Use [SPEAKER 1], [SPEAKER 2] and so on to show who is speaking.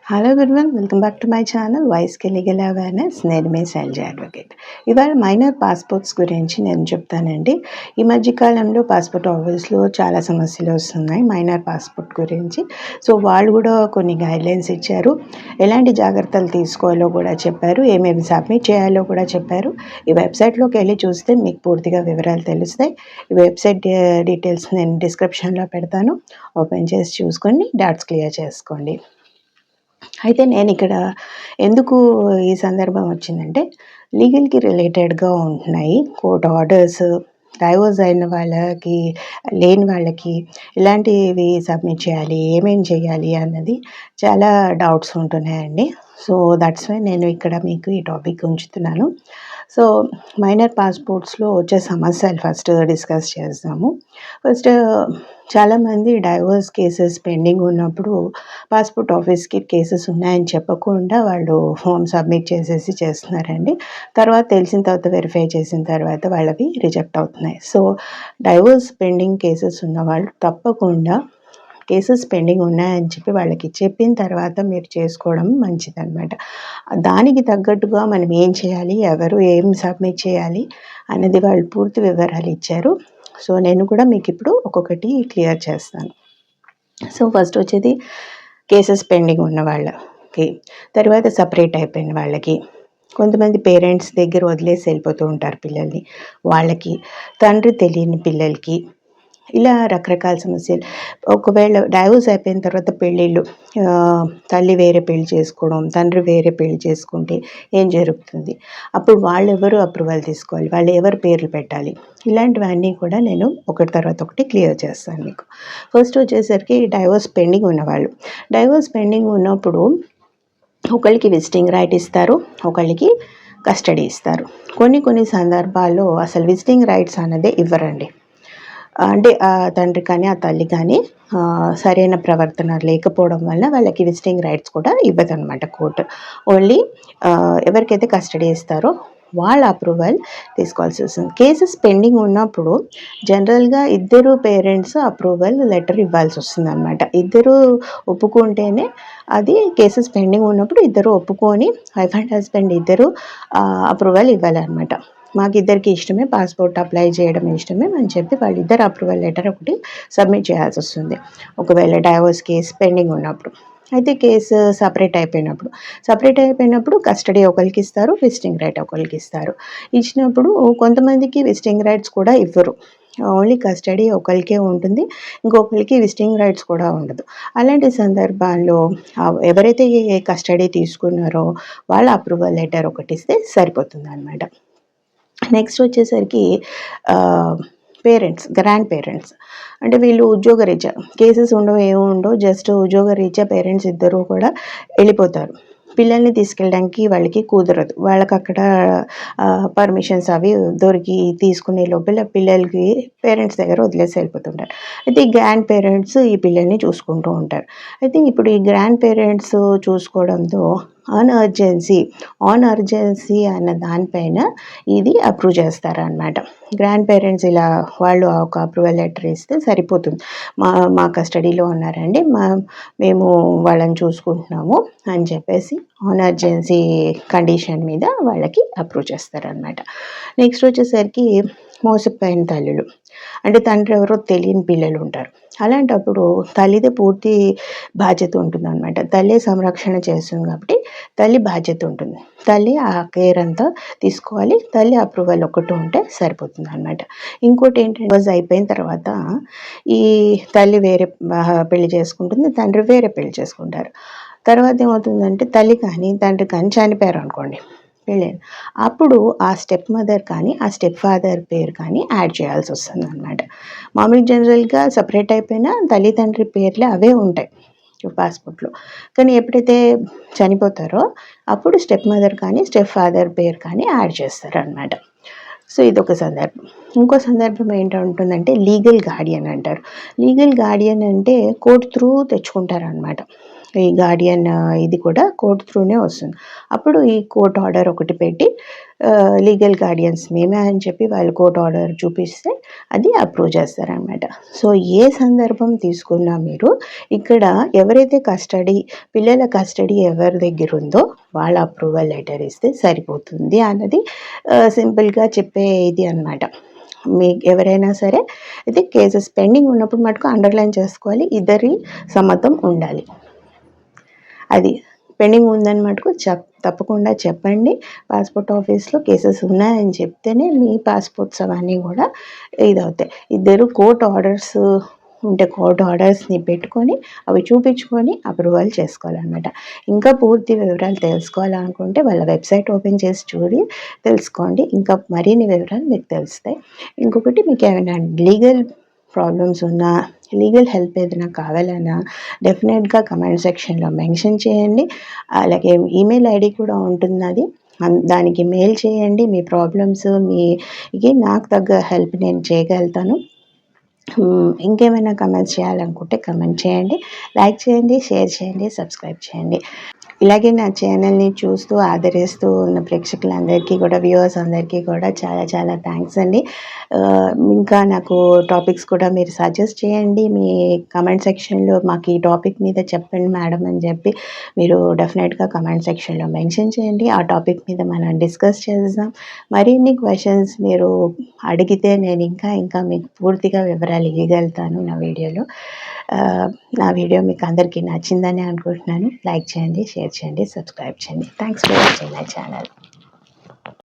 [SPEAKER 1] Hello everyone, welcome back to my channel వాయిస్‌కి legal awareness. నేను మీ శైలజ అడ్వకేట్. ఇవాళ మైనర్ పాస్‌పోర్ట్స్ గురించి నేను చెప్తానండి. ఈ మధ్య కాలంలో పాస్‌పోర్ట్ ఆఫీస్‌లో చాలా సమస్యలు వస్తున్నాయి మైనర్ పాస్‌పోర్ట్ గురించి. సో వాళ్ళు కూడా కొన్ని గైడ్లైన్స్ ఇచ్చారు. ఎలాంటి జాగ్రత్తలు తీసుకోవాలో కూడా చెప్పారు. ఏమేమి సబ్మిట్ చేయాలో కూడా చెప్పారు. ఈ వెబ్సైట్‌లోకి వెళ్ళి చూస్తే మీకు పూర్తిగా వివరాలు తెలుస్తాయి. ఈ వెబ్సైట్ డీటెయిల్స్ నేను డిస్క్రిప్షన్‌లో పెడతాను. ఓపెన్ చేసి చూసుకొని డౌట్స్ క్లియర్ చేసుకోండి. అయితే నేను ఇక్కడ ఎందుకు ఈ సందర్భం వచ్చిందంటే, లీగల్‌కి రిలేటెడ్‌గా ఉంటున్నాయి. కోర్ట్ ఆర్డర్స్, డైవోర్స్ అయిన వాళ్ళకి, లేని వాళ్ళకి ఇలాంటివి సబ్మిట్ చేయాలి, ఏమేం చేయాలి అన్నది చాలా డౌట్స్ ఉంటున్నాయండి. సో దట్స్ వై నేను ఇక్కడ మీకు ఈ టాపిక్ ఉంచుతున్నాను. సో మైనర్ పాస్‌పోర్ట్స్‌లో వచ్చే సమస్యలు ఫస్ట్ డిస్కస్ చేద్దాము. ఫస్ట్ చాలామంది డైవోర్స్ కేసెస్ పెండింగ్ ఉన్నప్పుడు పాస్‌పోర్ట్ ఆఫీస్‌కి కేసెస్ ఉన్నాయని చెప్పకుండా వాళ్ళు ఫార్మ్ సబ్మిట్ చేసేసి చేస్తున్నారండి. తర్వాత తెలిసిన తర్వాత వెరిఫై చేసిన తర్వాత వాళ్ళవి రిజెక్ట్ అవుతున్నాయి. సో డైవోర్స్ పెండింగ్ కేసెస్ ఉన్నవాళ్ళు తప్పకుండా కేసెస్ పెండింగ్ ఉన్నాయని చెప్పి వాళ్ళకి చెప్పిన తర్వాత మీరు చేసుకోవడం మంచిదన్నమాట. దానికి తగ్గట్టుగా మనం ఏం చేయాలి, ఎవరు ఏం సబ్మిట్ చేయాలి అనేది వాళ్ళు పూర్తి వివరాలు ఇచ్చారు. సో నేను కూడా మీకు ఇప్పుడు ఒక్కొక్కటి క్లియర్ చేస్తాను. సో ఫస్ట్ వచ్చేది కేసెస్ పెండింగ్ ఉన్న వాళ్ళకి, తర్వాత సపరేట్ అయిపోయిన వాళ్ళకి, కొంతమంది పేరెంట్స్ దగ్గర వదిలేసి వెళ్ళిపోతూ ఉంటారు పిల్లల్ని, వాళ్ళకి, తండ్రి తెలియని పిల్లలకి, ఇలా రకరకాల సమస్యలు. ఒకవేళ డైవోర్స్ అయిపోయిన తర్వాత పెళ్ళిళ్ళు, తల్లి వేరే పెళ్లి చేసుకోవడం, తండ్రి వేరే పెళ్లి చేసుకుంటే ఏం జరుగుతుంది, అప్పుడు వాళ్ళెవరు అప్రూవల్ తీసుకోవాలి, వాళ్ళు ఎవరు పేర్లు పెట్టాలి, ఇలాంటివన్నీ కూడా నేను ఒకటి తర్వాత ఒకటి క్లియర్ చేస్తాను మీకు. ఫస్ట్ వచ్చేసరికి డైవోర్స్ పెండింగ్ ఉన్నవాళ్ళు. డైవోర్స్ పెండింగ్ ఉన్నప్పుడు ఒకళ్ళకి విజిటింగ్ రైట్ ఇస్తారు, ఒకళ్ళకి కస్టడీ ఇస్తారు. కొన్ని సందర్భాల్లో అసలు విజిటింగ్ రైట్స్ అన్నదే ఇవ్వరండి. అంటే ఆ తండ్రి కానీ ఆ తల్లి కానీ సరైన ప్రవర్తన లేకపోవడం వల్ల వాళ్ళకి విజిటింగ్ రైట్స్ కూడా ఇవ్వదన్నమాట కోర్టు. ఓన్లీ ఎవరికైతే కస్టడీ ఇస్తారో వాళ్ళ అప్రూవల్ తీసుకోవాల్సి వస్తుంది. కేసెస్ పెండింగ్ ఉన్నప్పుడు జనరల్గా ఇద్దరు పేరెంట్స్ అప్రూవల్ లెటర్ ఇవ్వాల్సి వస్తుంది అనమాట. ఇద్దరు ఒప్పుకుంటేనే అది కేసెస్ పెండింగ్ ఉన్నప్పుడు ఇద్దరు ఒప్పుకొని వైఫ్ అండ్ హస్బెండ్ ఇద్దరు అప్రూవల్ ఇవ్వాలన్నమాట. మాకిద్దరికి ఇష్టమే, పాస్పోర్ట్ అప్లై చేయడం ఇష్టమే అని చెప్పి వాళ్ళిద్దరు అప్రూవల్ లెటర్ ఒకటి సబ్మిట్ చేయాల్సి వస్తుంది ఒకవేళ డైవోర్స్ కేసు పెండింగ్ ఉన్నప్పుడు. అయితే కేసు సపరేట్ అయిపోయినప్పుడు కస్టడీ ఒకరికి ఇస్తారు, విజిటింగ్ రైట్ ఒకరికి ఇస్తారు. ఇచ్చినప్పుడు కొంతమందికి విజిటింగ్ రైట్స్ కూడా ఇవ్వరు, ఓన్లీ కస్టడీ ఒకరికే ఉంటుంది, ఇంకొకరికి విజిటింగ్ రైట్స్ కూడా ఉండదు. అలాంటి సందర్భాల్లో ఎవరైతే కస్టడీ తీసుకున్నారో వాళ్ళ అప్రూవల్ లెటర్ ఒకటి ఇస్తే సరిపోతుంది అన్నమాట. నెక్స్ట్ వచ్చేసరికి పేరెంట్స్, గ్రాండ్ పేరెంట్స్, అంటే వీళ్ళు ఉద్యోగరీత్యా కేసెస్ ఉండవు, ఏముండవు, జస్ట్ ఉద్యోగరీత్యా పేరెంట్స్ ఇద్దరు కూడా వెళ్ళిపోతారు. పిల్లల్ని తీసుకెళ్ళడానికి వాళ్ళకి కుదరదు, వాళ్ళకి అక్కడ పర్మిషన్స్ అవి దొరికి తీసుకునే లోపల పిల్లలకి పేరెంట్స్ దగ్గర వదిలేసి వెళ్ళిపోతుంటారు. అయితే ఈ గ్రాండ్ పేరెంట్స్ ఈ పిల్లల్ని చూసుకుంటూ ఉంటారు. అయితే ఇప్పుడు ఈ గ్రాండ్ పేరెంట్స్ చూసుకోవడంతో ఆన్ అర్జెన్సీ అన్న దానిపైన ఇది అప్రూవ్ చేస్తారనమాట. గ్రాండ్ పేరెంట్స్ ఇలా వాళ్ళు ఒక అప్రూవల్ లెటర్ ఇస్తే సరిపోతుంది. మా కస్టడీలో ఉన్నారండి, మేము వాళ్ళని చూసుకుంటున్నాము అని చెప్పేసి ఆన్ అర్జెన్సీ కండిషన్ మీద వాళ్ళకి అప్రూవ్ చేస్తారనమాట. నెక్స్ట్ వచ్చేసరికి మోసపోయిన తల్లులు, అంటే తండ్రి ఎవరో తెలియని పిల్లలు ఉంటారు. అలాంటప్పుడు తల్లిదే పూర్తి బాధ్యత ఉంటుందన్నమాట. తల్లి సంరక్షణ చేస్తుంది కాబట్టి తల్లి బాధ్యత ఉంటుంది. తల్లి ఆ కేర్ అంతా తీసుకోవాలి. తల్లి అప్రూవల్ ఒకటి ఉంటే సరిపోతుంది అనమాట. ఇంకోటి ఏంటంటే డివోర్స్ అయిపోయిన తర్వాత ఈ తల్లి వేరే పెళ్లి చేసుకుంటుంది, తండ్రి వేరే పెళ్లి చేసుకుంటారు. తర్వాత ఏమవుతుందంటే తల్లి కానీ తండ్రి కానీ చనిపోయారు అనుకోండి, పెళ్ళైన అప్పుడు ఆ స్టెప్ మదర్ కానీ ఆ స్టెప్ ఫాదర్ పేరు కానీ యాడ్ చేయాల్సి వస్తుంది అనమాట. మామూలుగా జనరల్గా సపరేట్ అయిపోయినా తల్లి తండ్రి పేర్లే అవే ఉంటాయి పాస్పోర్ట్లో. కానీ ఎప్పుడైతే చనిపోతారో అప్పుడు స్టెప్ మదర్ కానీ స్టెప్ ఫాదర్ పేరు కానీ యాడ్ చేస్తారనమాట. సో ఇదొక సందర్భం. ఇంకో సందర్భం ఏంటంటుందంటే లీగల్ గార్డియన్ అంటారు. లీగల్ గార్డియన్ అంటే కోర్టు త్రూ తెచ్చుకుంటారనమాట. ఈ గార్డియన్ ఇది కూడా కోర్ట్ త్రూనే వస్తుంది. అప్పుడు ఈ కోర్ట్ ఆర్డర్ ఒకటి పెట్టి లీగల్ గార్డియన్స్ మేమే అని చెప్పి వాళ్ళు కోర్ట్ ఆర్డర్ చూపిస్తే అది అప్రూవ్ చేస్తారనమాట. సో ఏ సందర్భం తీసుకున్నా మీరు ఇక్కడ ఎవరైతే పిల్లల కస్టడీ ఎవరి దగ్గర ఉందో వాళ్ళ అప్రూవల్ లెటర్ ఇస్తే సరిపోతుంది అన్నది సింపుల్గా చెప్పే ఇది అనమాట. మీకు ఎవరైనా సరే అయితే కేసెస్ పెండింగ్ ఉన్నప్పుడు మటుకు అండర్లైన్ చేసుకోవాలి, ఇద్దరి సమ్మతం ఉండాలి. అది పెండింగ్ ఉందని మటుకు తప్పకుండా చెప్పండి. పాస్పోర్ట్ ఆఫీస్లో కేసెస్ ఉన్నాయని చెప్తేనే మీ పాస్పోర్ట్స్ అవన్నీ కూడా ఇదవుతాయి. ఇద్దరు కోర్ట్ ఆర్డర్స్ ఉంటే కోర్ట్ ఆర్డర్స్ని పెట్టుకొని అవి చూపించుకొని అప్రూవల్ చేసుకోవాలన్నమాట. ఇంకా పూర్తి వివరాలు తెలుసుకోవాలనుకుంటే వాళ్ళ వెబ్సైట్ ఓపెన్ చేసి చూడి తెలుసుకోండి. ఇంకా మరిన్ని వివరాలు మీకు తెలుస్తాయి. ఇంకొకటి మీకు ఏమైనా లీగల్ ప్రాబ్లమ్స్ ఉన్నా, లీగల్ హెల్ప్ ఏదైనా కావాలన్నా డెఫినెట్గా కమెంట్ సెక్షన్లో మెన్షన్ చేయండి. అలాగే ఈమెయిల్ ఐడి కూడా ఉంటున్నది, దానికి మెయిల్ చేయండి. మీ ప్రాబ్లమ్స్ మీకు నాకు తగ్గ హెల్ప్ నేను చేయగలుగుతాను. ఇంకేమైనా కమెంట్స్ చేయాలనుకుంటే కమెంట్ చేయండి, లైక్ చేయండి, షేర్ చేయండి, సబ్స్క్రైబ్ చేయండి. ఇలాగే నా ఛానల్ని చూస్తూ ఆదరిస్తూ ఉన్న ప్రేక్షకులందరికీ కూడా, వ్యూవర్స్ అందరికీ కూడా చాలా చాలా థ్యాంక్స్ అండి. ఇంకా నాకు టాపిక్స్ కూడా మీరు సజెస్ట్ చేయండి. మీ కమెంట్ సెక్షన్లో మాకు ఈ టాపిక్ మీద చెప్పండి మేడం అని చెప్పి మీరు డెఫినెట్గా కమెంట్ సెక్షన్లో మెన్షన్ చేయండి. ఆ టాపిక్ మీద మనం డిస్కస్ చేద్దాం. మరిన్ని క్వశ్చన్స్ మీరు అడిగితే నేను ఇంకా మీకు పూర్తిగా వివరాలు ఇవ్వగలుగుతాను నా వీడియోలో. నా వీడియో మీకు అందరికీ నచ్చిందని అనుకుంటున్నాను. లైక్ చేయండి, షేర్ చేయండి, సబ్స్క్రైబ్ చేయండి. Thanks for watching my channel.